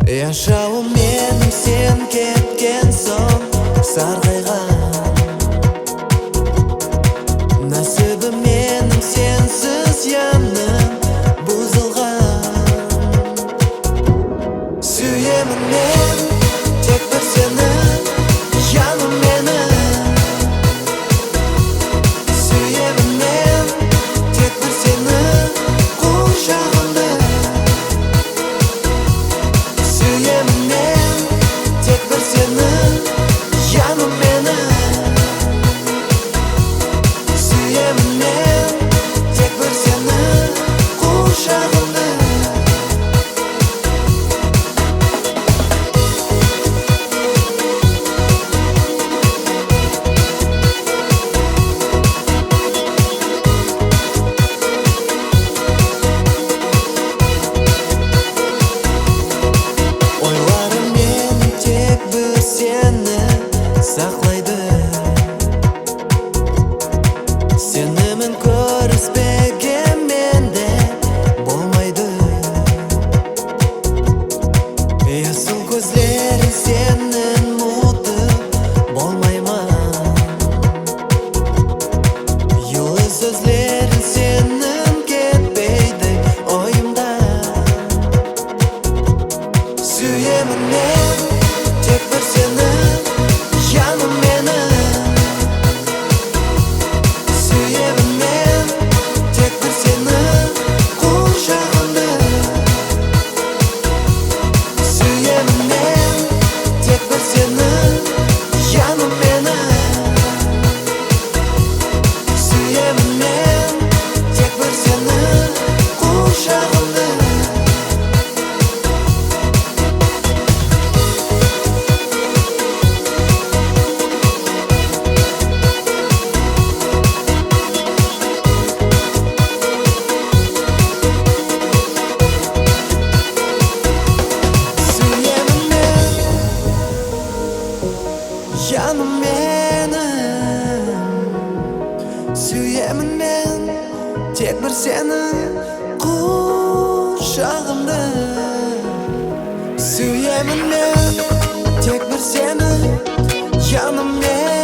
Yaşауым менің сен кеткен соң сарғайған, нәсібі менің сенсіз яным бұзылған. Сүйемін мен тек бір сені, жаным менің. Сүйемін мен тек бір сені, құшағымда. Сүйемін мен тек бір сені, жаным менің. Сүйемін мен тек бір сені, құшағымда. Ойларым менің тек бір сені сақлайды. Сенімін көріспеген менде болмайды. Есіл көздерің сенің ұмытып болмаймын. Юлы сөздерің сенің кетпейді ойымда. Сүйемін мен тек бір сені, жаным менің. Сүйемін мен тек бір сені, құшағымда. Сүйемін мен тек бір сені, жаным менің. Сүйемін мен тек бір сені, құшағымда. Сүйемін мен, жаным менің. Сүйемін мен тек бір сені, құшағымда. Сүйемін мен тек бір сені, жаным менің.